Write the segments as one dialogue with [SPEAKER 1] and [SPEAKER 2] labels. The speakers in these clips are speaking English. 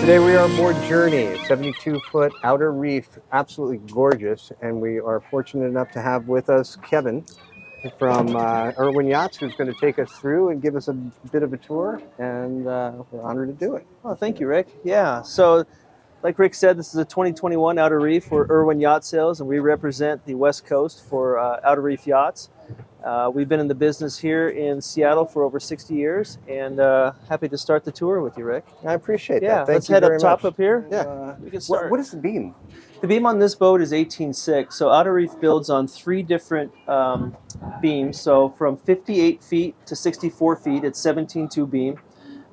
[SPEAKER 1] Today we are aboard Journey, 72-foot Outer Reef, absolutely gorgeous, and we are fortunate enough to have with us Kevin from Irwin Yachts, who's going to take us through and give us a bit of a tour, and we're honored to do it.
[SPEAKER 2] Oh, thank you, Rick. Yeah, so like Rick said, this is a 2021 Outer Reef for Irwin Yacht Sales, and we represent the West Coast for Outer Reef Yachts. We've been in the business here in Seattle for over 60 years, and happy to start the tour with you, Rick.
[SPEAKER 1] I appreciate
[SPEAKER 2] Yeah,
[SPEAKER 1] that. Thank
[SPEAKER 2] let's
[SPEAKER 1] you
[SPEAKER 2] head
[SPEAKER 1] very
[SPEAKER 2] up top
[SPEAKER 1] much.
[SPEAKER 2] up here.
[SPEAKER 1] Yeah.
[SPEAKER 2] We can start.
[SPEAKER 1] What is the beam?
[SPEAKER 2] The beam on this boat is 18.6, so Outer Reef builds on three different beams. So from 58 feet to 64 feet, it's 17.2 beam.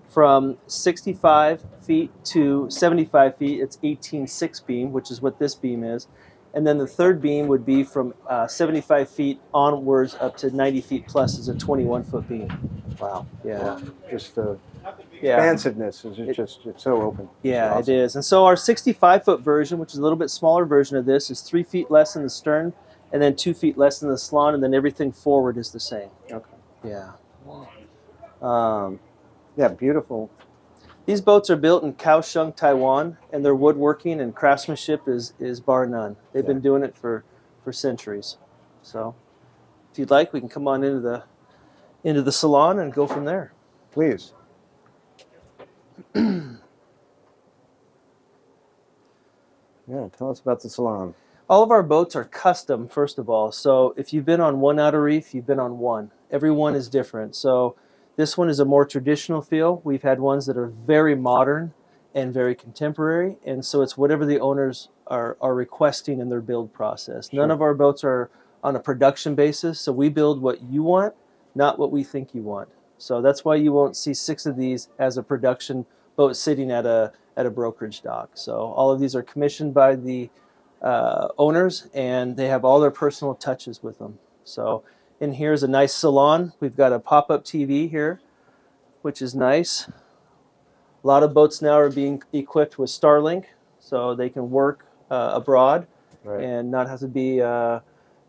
[SPEAKER 2] From 65 feet to 75 feet, it's 18.6 beam, which is what this beam is. And then the third beam would be from 75 feet onwards up to 90 feet plus is a 21-foot beam.
[SPEAKER 1] Wow.
[SPEAKER 2] Yeah.
[SPEAKER 1] Just the expansiveness is it's so open.
[SPEAKER 2] Yeah,
[SPEAKER 1] awesome.
[SPEAKER 2] It is. And so our 65-foot version, which is a little bit smaller version of this, is 3 feet less in the stern and then 2 feet less in the salon, and then everything forward is the same.
[SPEAKER 1] Okay.
[SPEAKER 2] Yeah.
[SPEAKER 1] Yeah, beautiful.
[SPEAKER 2] These boats are built in Kaohsiung, Taiwan, and their woodworking and craftsmanship is bar none. They've been doing it for centuries. So if you'd like, we can come on into the salon and go from there.
[SPEAKER 1] Please. Yeah, tell us about the salon.
[SPEAKER 2] All of our boats are custom, first of all. So if you've been on one Outer Reef, you've been on one. Every one is different. So this one is a more traditional feel. We've had ones that are very modern and very contemporary, and so it's whatever the owners are requesting in their build process. Sure. None of our boats are on a production basis, so we build what you want, not what we think you want. So that's why you won't see 6 of these as a production boat sitting at a brokerage dock. So all of these are commissioned by the owners, and they have all their personal touches with them. So in here is a nice salon. We've got a pop-up TV here, which is nice. A lot of boats now are being equipped with Starlink, so they can work abroad and not have to be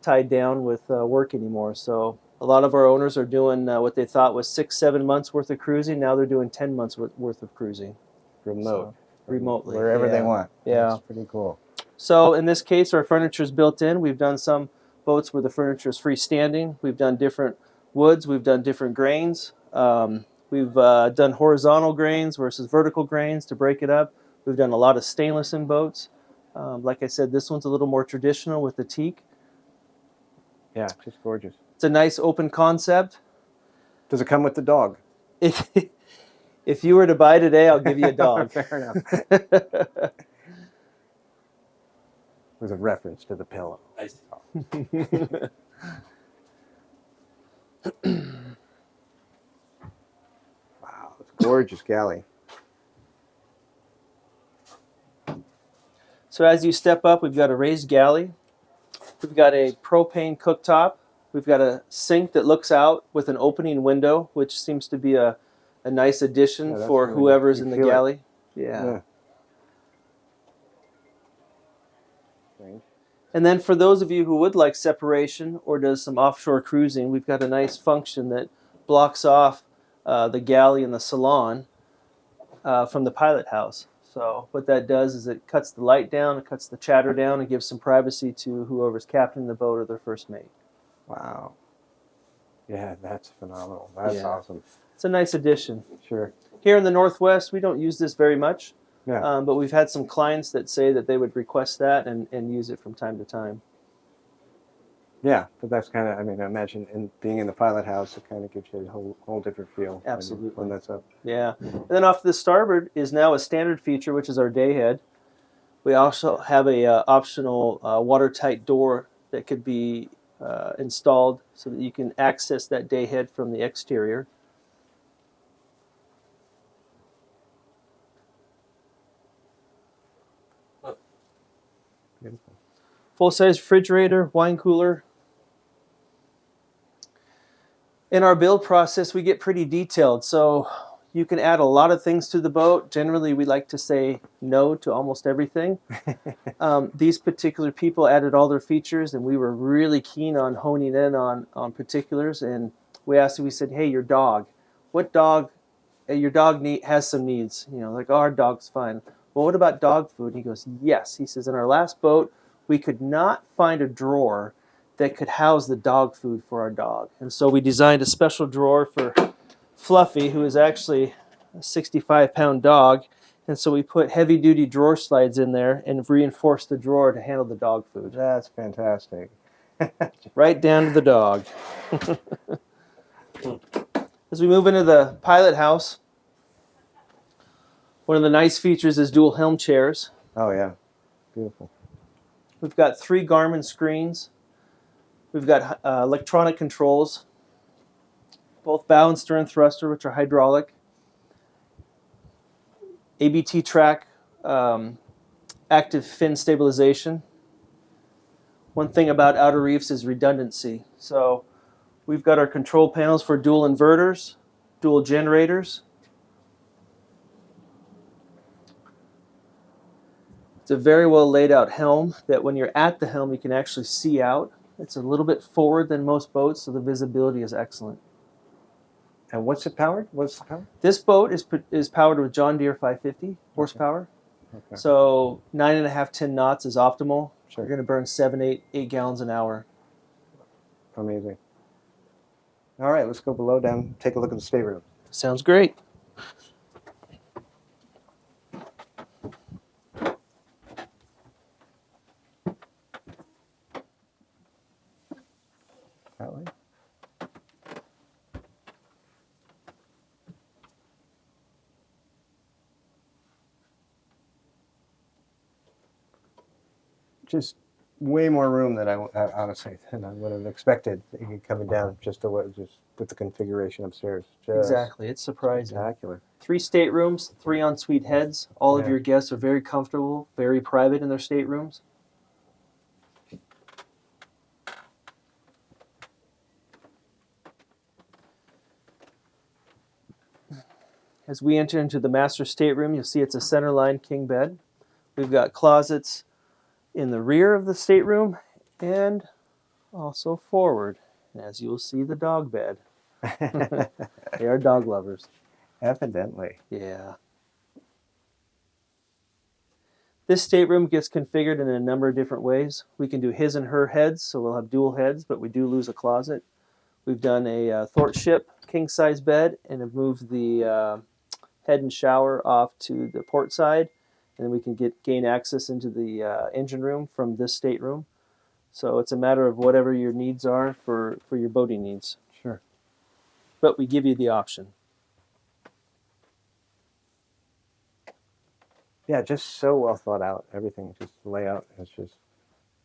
[SPEAKER 2] tied down with work anymore. So a lot of our owners are doing what they thought was 6-7 months worth of cruising. Now they're doing 10 months worth of cruising. Remotely.
[SPEAKER 1] Wherever they want.
[SPEAKER 2] Yeah.
[SPEAKER 1] That's pretty cool.
[SPEAKER 2] So in this case, our furniture is built in. We've done some boats where the furniture is freestanding. We've done different woods. We've done different grains. We've done horizontal grains versus vertical grains to break it up. We've done a lot of stainless in boats. Like I said, this one's a little more traditional with the teak.
[SPEAKER 1] Yeah, just gorgeous.
[SPEAKER 2] It's a nice open concept.
[SPEAKER 1] Does it come with the dog?
[SPEAKER 2] If you were to buy today, I'll give you a dog.
[SPEAKER 1] Fair enough. With a reference to the pillow. Wow, it's a gorgeous galley.
[SPEAKER 2] So as you step up, we've got a raised galley. We've got a propane cooktop. We've got a sink that looks out with an opening window, which seems to be a nice addition for really whoever's in the galley. Yeah. And then for those of you who would like separation or does some offshore cruising, we've got a nice function that blocks off the galley and the salon from the pilot house. So what that does is it cuts the light down, it cuts the chatter down, and gives some privacy to whoever's captaining the boat or their first mate.
[SPEAKER 1] Wow. Yeah, that's phenomenal. That's awesome.
[SPEAKER 2] It's a nice addition.
[SPEAKER 1] Sure.
[SPEAKER 2] Here in the Northwest, we don't use this very much.
[SPEAKER 1] Yeah.
[SPEAKER 2] But we've had some clients that say that they would request that and use it from time to time. Yeah,
[SPEAKER 1] but that's kind of, I mean, I imagine being in the pilot house, it kind of gives you a whole different feel.
[SPEAKER 2] Absolutely.
[SPEAKER 1] When that's up.
[SPEAKER 2] Yeah. And then off the starboard is now a standard feature, which is our day head. We also have a optional watertight door that could be installed so that you can access that day head from the exterior.
[SPEAKER 1] Beautiful.
[SPEAKER 2] Full-size refrigerator, wine cooler. In our build process, we get pretty detailed, so you can add a lot of things to the boat. Generally, we like to say no to almost everything. These particular people added all their features, and we were really keen on honing in on particulars. And we asked them, we said, hey, your dog, what dog your dog has some needs. You know, like, oh, our dog's fine. Well, what about dog food? And he goes, yes. He says, in our last boat, we could not find a drawer that could house the dog food for our dog. And so we designed a special drawer for Fluffy, who is actually a 65-pound dog. And so we put heavy-duty drawer slides in there and reinforced the drawer to handle the dog food.
[SPEAKER 1] That's fantastic.
[SPEAKER 2] Right down to the dog. As we move into the pilot house, one of the nice features is dual helm chairs.
[SPEAKER 1] Oh, yeah. Beautiful.
[SPEAKER 2] We've got 3 Garmin screens. We've got electronic controls, both bow and stern thruster, which are hydraulic. ABT track, active fin stabilization. One thing about Outer Reefs is redundancy. So we've got our control panels for dual inverters, dual generators. It's a very well laid out helm that when you're at the helm you can actually see out. It's a little bit forward than most boats, so the visibility is excellent.
[SPEAKER 1] And what's it powered? What's the power?
[SPEAKER 2] This boat is powered with John Deere 550 horsepower.
[SPEAKER 1] Okay.
[SPEAKER 2] So 9.5, 10 knots is optimal.
[SPEAKER 1] Sure.
[SPEAKER 2] You're going to burn 7, 8 gallons an hour.
[SPEAKER 1] Amazing. All right, let's go below down, take a look at the stateroom.
[SPEAKER 2] Sounds great.
[SPEAKER 1] That way. Just way more room than I honestly than I would have expected. Coming down just with the configuration upstairs. Just
[SPEAKER 2] Exactly. It's surprising.
[SPEAKER 1] spectacular.
[SPEAKER 2] 3 staterooms, 3 ensuite heads. All of
[SPEAKER 1] Yeah.
[SPEAKER 2] your guests are very comfortable, very private in their staterooms. As we enter into the master stateroom, you'll see it's a centerline king bed. We've got closets in the rear of the stateroom and also forward. And as you'll see, the dog bed. They are dog lovers.
[SPEAKER 1] Evidently.
[SPEAKER 2] Yeah. This stateroom gets configured in a number of different ways. We can do his and her heads, so we'll have dual heads, but we do lose a closet. We've done a thwartship king-size bed and have moved the head and shower off to the port side, and then we can gain access into the engine room from this stateroom. So it's a matter of whatever your needs are for your boating needs.
[SPEAKER 1] Sure.
[SPEAKER 2] But we give you the option.
[SPEAKER 1] Yeah, just so well thought out. Everything, just the layout is just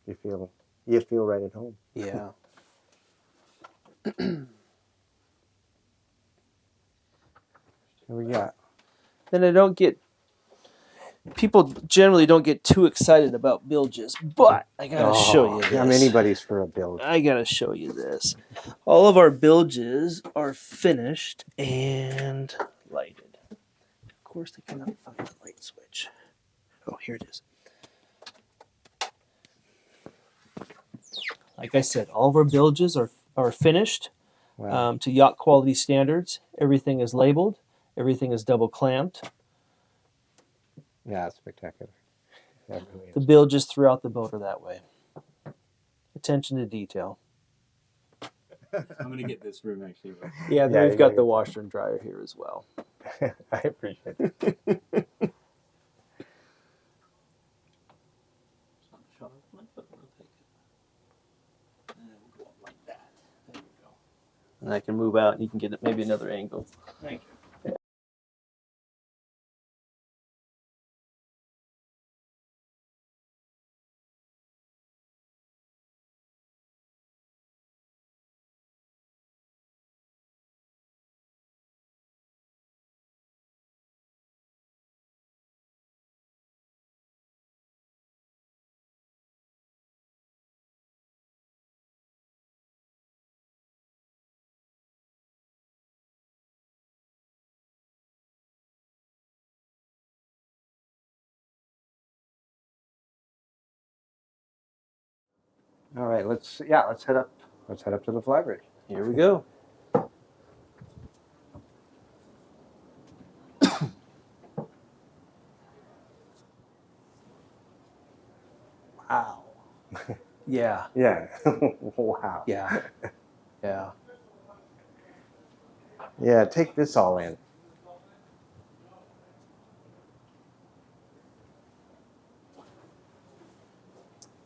[SPEAKER 1] you feel right at home.
[SPEAKER 2] Yeah.
[SPEAKER 1] What we got?
[SPEAKER 2] Then people generally don't get too excited about bilges, but I gotta show you this.
[SPEAKER 1] I'm anybody's for a bilge.
[SPEAKER 2] I gotta show you this. All of our bilges are finished and lighted. Of course, they cannot find the light switch. Oh, here it is. Like I said, all of our bilges are finished
[SPEAKER 1] Wow.
[SPEAKER 2] to yacht quality standards. Everything is labeled. Everything is double clamped.
[SPEAKER 1] Yeah, it's spectacular. That really
[SPEAKER 2] The
[SPEAKER 1] is.
[SPEAKER 2] bilges throughout the boat are that way. Attention to detail.
[SPEAKER 3] I'm gonna get this room actually.
[SPEAKER 2] Yeah,
[SPEAKER 1] Yeah,
[SPEAKER 2] we've
[SPEAKER 1] you
[SPEAKER 2] got
[SPEAKER 1] gotta
[SPEAKER 2] the
[SPEAKER 1] get
[SPEAKER 2] washer and dryer here as well.
[SPEAKER 1] I appreciate it.
[SPEAKER 2] And I can move out and you can get it maybe another angle.
[SPEAKER 3] Thank you.
[SPEAKER 1] All right, let's head up. Let's head up to the flybridge.
[SPEAKER 2] Here we go. Yeah.
[SPEAKER 1] Yeah. Wow.
[SPEAKER 2] Yeah. Yeah.
[SPEAKER 1] Yeah, take this all in.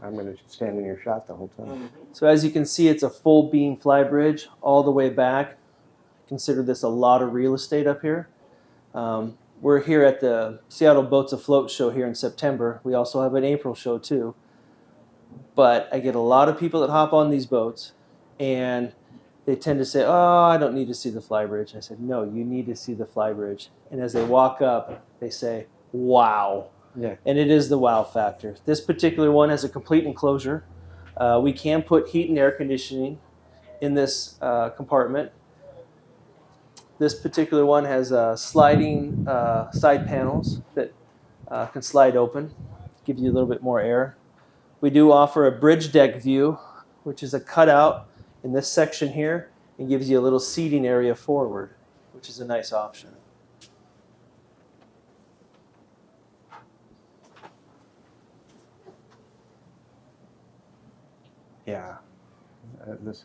[SPEAKER 1] I'm going to stand in your shot the whole time.
[SPEAKER 2] So as you can see, it's a full beam fly bridge all the way back. Consider this a lot of real estate up here. We're here at the Seattle Boats Afloat show here in September. We also have an April show too. But I get a lot of people that hop on these boats and they tend to say, oh, I don't need to see the fly bridge. I said, no, you need to see the fly bridge. And as they walk up, they say, wow.
[SPEAKER 1] Yeah.
[SPEAKER 2] And it is the wow factor. This particular one has a complete enclosure. We can put heat and air conditioning in this compartment. This particular one has sliding side panels that can slide open, give you a little bit more air. We do offer a bridge deck view, which is a cutout in this section here and gives you a little seating area forward, which is a nice option.
[SPEAKER 1] Yeah. This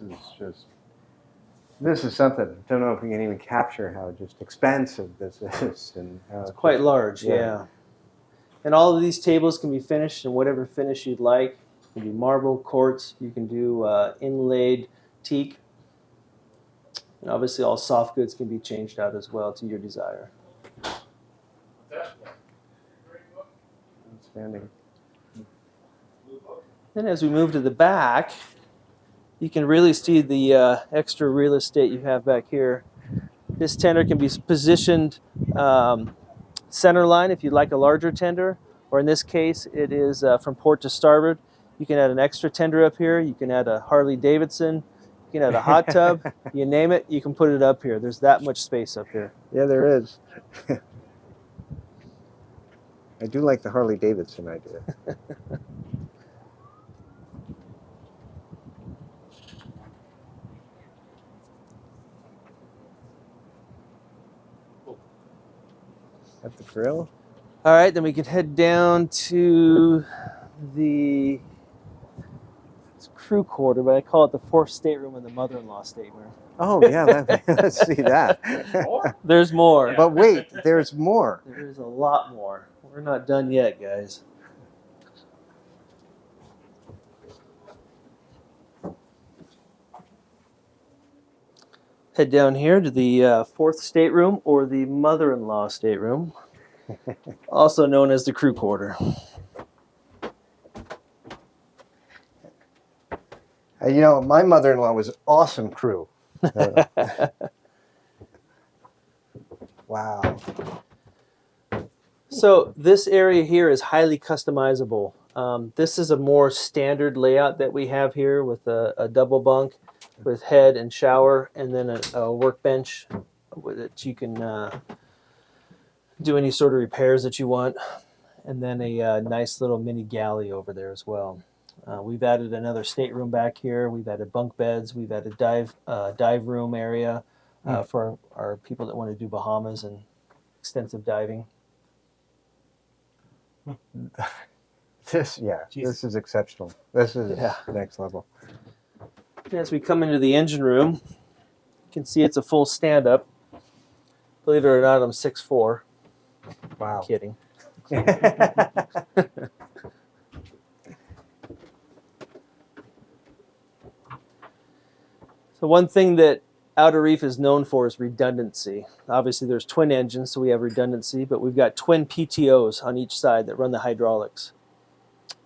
[SPEAKER 1] is something. I don't know if we can even capture how just expansive this is. And how
[SPEAKER 2] It's quite large,
[SPEAKER 1] yeah.
[SPEAKER 2] yeah. And all of these tables can be finished in whatever finish you'd like. You can do marble, quartz, you can do inlaid teak. And obviously all soft goods can be changed out as well to your desire.
[SPEAKER 1] Outstanding.
[SPEAKER 2] Then as we move to the back, you can really see the extra real estate you have back here. This tender can be positioned center line if you'd like a larger tender, or in this case, it is from port to starboard. You can add an extra tender up here. You can add a Harley Davidson. You can add a hot tub. You name it, you can put it up here. There's that much space up here.
[SPEAKER 1] Yeah, there is. I do like the Harley Davidson idea. At the grill?
[SPEAKER 2] All right, then we can head down to the crew quarter, but I call it the fourth stateroom and the mother-in-law stateroom.
[SPEAKER 1] Oh, yeah, let's see that.
[SPEAKER 2] There's more.
[SPEAKER 1] But wait, there's more.
[SPEAKER 2] There's a lot more. We're not done yet, guys. Head down here to the fourth stateroom, or the mother-in-law stateroom, also known as the crew quarter.
[SPEAKER 1] You know, my mother-in-law was an awesome crew. Wow.
[SPEAKER 2] So this area here is highly customizable. This is a more standard layout that we have here with a double bunk with head and shower, and then a workbench that you can do any sort of repairs that you want, and then a nice little mini galley over there as well. We've added another stateroom back here. We've added bunk beds. We've added dive room area for our people that want to do Bahamas and extensive diving.
[SPEAKER 1] This is exceptional. This is next level.
[SPEAKER 2] As we come into the engine room, you can see it's a full stand-up. Believe it or not, I'm 6'4".
[SPEAKER 1] Wow.
[SPEAKER 2] Kidding. So one thing that Outer Reef is known for is redundancy. Obviously, there's twin engines, so we have redundancy, but we've got twin PTOs on each side that run the hydraulics.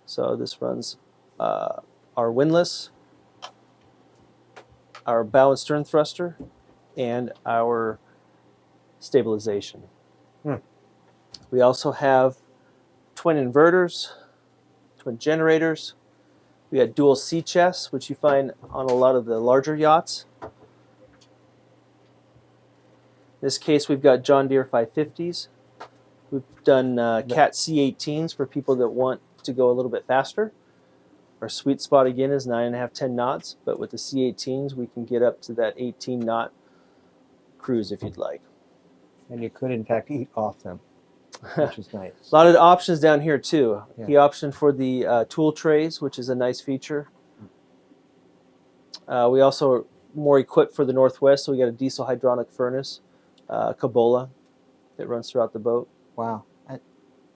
[SPEAKER 2] So this runs our windlass, our bow and stern thruster, and our stabilization. We also have twin inverters, twin generators. We got dual sea chests, which you find on a lot of the larger yachts. In this case, we've got John Deere 550s. We've done Cat C18s for people that want to go a little bit faster. Our sweet spot again is 9.5, 10 knots, but with the C18s, we can get up to that 18 knot cruise if you'd like.
[SPEAKER 1] And you could, in fact, eat off them, which is nice.
[SPEAKER 2] A lot of options down here too.
[SPEAKER 1] Yeah.
[SPEAKER 2] He optioned for the tool trays, which is a nice feature. We also are more equipped for the Northwest, so we got a diesel hydronic furnace, Cabola, that runs throughout the boat.
[SPEAKER 1] Wow.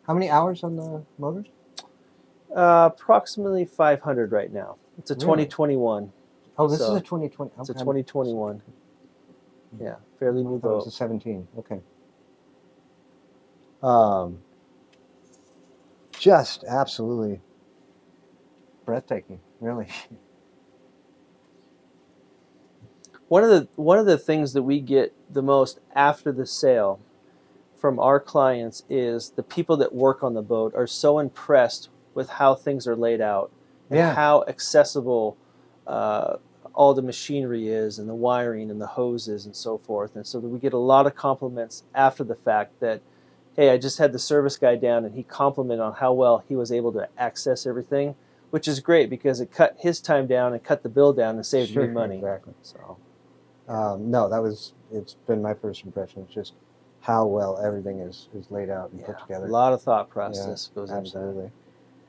[SPEAKER 1] How many hours on the motors?
[SPEAKER 2] Approximately 500 right now. It's a
[SPEAKER 1] Really?
[SPEAKER 2] 2021.
[SPEAKER 1] Oh, this is
[SPEAKER 2] So,
[SPEAKER 1] a 2020.
[SPEAKER 2] It's a
[SPEAKER 1] Okay.
[SPEAKER 2] 2021. Yeah, fairly new
[SPEAKER 1] I thought it was
[SPEAKER 2] boat.
[SPEAKER 1] a 17. Okay. Just absolutely breathtaking, really.
[SPEAKER 2] One of the things that we get the most after the sale from our clients is the people that work on the boat are so impressed with how things are laid out and
[SPEAKER 1] Yeah.
[SPEAKER 2] how accessible all the machinery is and the wiring and the hoses and so forth. And so that we get a lot of compliments after the fact that, hey, I just had the service guy down and he complimented on how well he was able to access everything, which is great because it cut his time down and cut the bill down and saved me money.
[SPEAKER 1] Exactly.
[SPEAKER 2] So,
[SPEAKER 1] No, it's been my first impression. It's just how well everything is laid out and put
[SPEAKER 2] yeah,
[SPEAKER 1] together.
[SPEAKER 2] a lot of thought process goes into that.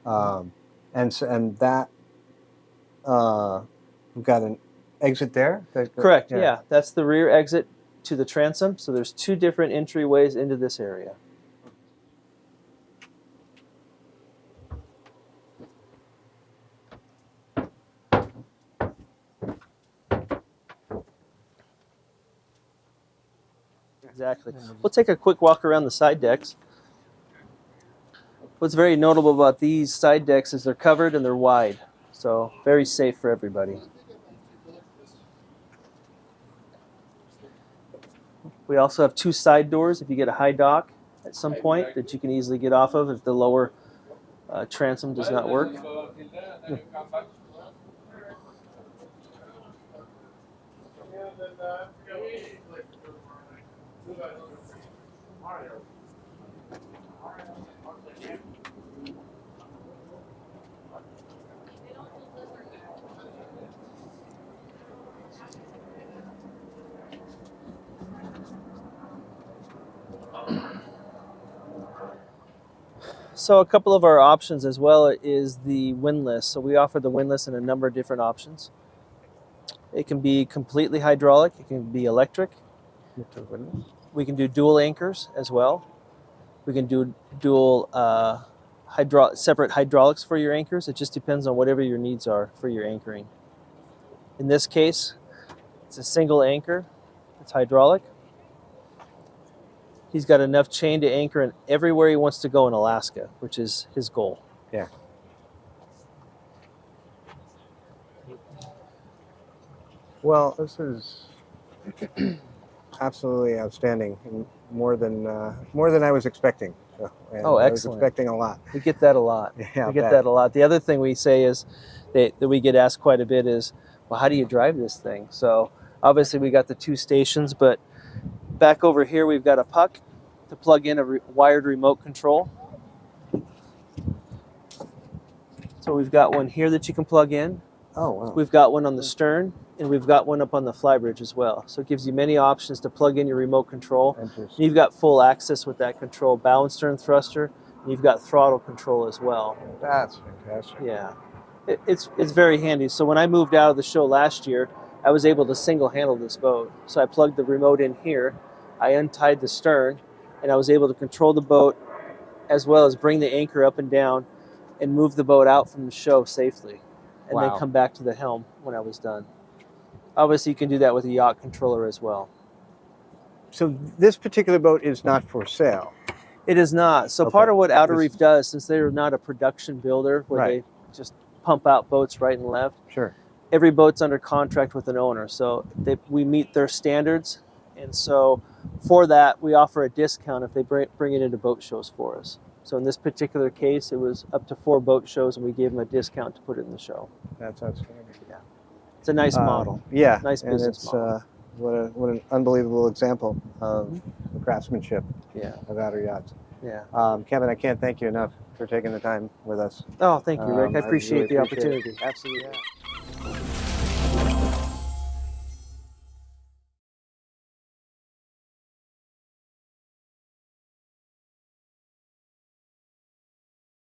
[SPEAKER 1] Absolutely. And that we've got an exit there.
[SPEAKER 2] Correct, yeah. That's the rear exit to the transom. So there's two different entryways into this area. Exactly. We'll take a quick walk around the side decks. What's very notable about these side decks is they're covered and they're wide. So very safe for everybody. We also have two side doors if you get a high dock at some point that you can easily get off of if the lower transom does not work. So a couple of our options as well is the windlass. So we offer the windlass in a number of different options. It can be completely hydraulic. It can be electric. We can do dual anchors as well. We can do dual separate hydraulics for your anchors. It just depends on whatever your needs are for your anchoring. In this case, it's a single anchor. It's hydraulic. He's got enough chain to anchor in everywhere he wants to go in Alaska, which is his goal.
[SPEAKER 1] Yeah. Well, this is absolutely outstanding, and more than I was expecting. So,
[SPEAKER 2] Oh,
[SPEAKER 1] I was
[SPEAKER 2] excellent.
[SPEAKER 1] expecting a lot.
[SPEAKER 2] We get that a lot.
[SPEAKER 1] Yeah,
[SPEAKER 2] We get that a lot. The other thing we say is that we get asked quite a bit is, well, how do you drive this thing? So obviously we got the two stations, but back over here we've got a puck to plug in a wired remote control. So we've got one here that you can plug in.
[SPEAKER 1] Oh, wow.
[SPEAKER 2] We've got one on the stern, and we've got one up on the flybridge as well. So it gives you many options to plug in your remote control. And you've got full access with that control, bow and stern thruster, and you've got throttle control as well.
[SPEAKER 1] That's fantastic.
[SPEAKER 2] Yeah, it's very handy. So when I moved out of the show last year, I was able to single handle this boat. So I plugged the remote in here, I untied the stern, and I was able to control the boat as well as bring the anchor up and down and move the boat out from the show safely, and then come back to the helm when I was done. Obviously, you can do that with a yacht controller as well.
[SPEAKER 1] So this particular boat is not for sale.
[SPEAKER 2] It is not. So part of what Outer Reef does, since they're not a production builder where they just pump out boats right and left,
[SPEAKER 1] Sure.
[SPEAKER 2] every boat's under contract with an owner. So we meet their standards. And so for that, we offer a discount if they bring it into boat shows for us. So in this particular case, it was up to 4 boat shows, and we gave them a discount to put it in the show.
[SPEAKER 1] That's outstanding.
[SPEAKER 2] Yeah. It's a nice model.
[SPEAKER 1] Yeah.
[SPEAKER 2] Nice business model.
[SPEAKER 1] What an unbelievable example of the craftsmanship of Outer Yachts.
[SPEAKER 2] Yeah.
[SPEAKER 1] Kevin, I can't thank you enough for taking the time with us.
[SPEAKER 2] Oh, thank you, Rick. I appreciate
[SPEAKER 1] really
[SPEAKER 2] the
[SPEAKER 1] appreciate it.
[SPEAKER 2] opportunity. Absolutely.
[SPEAKER 1] Yeah.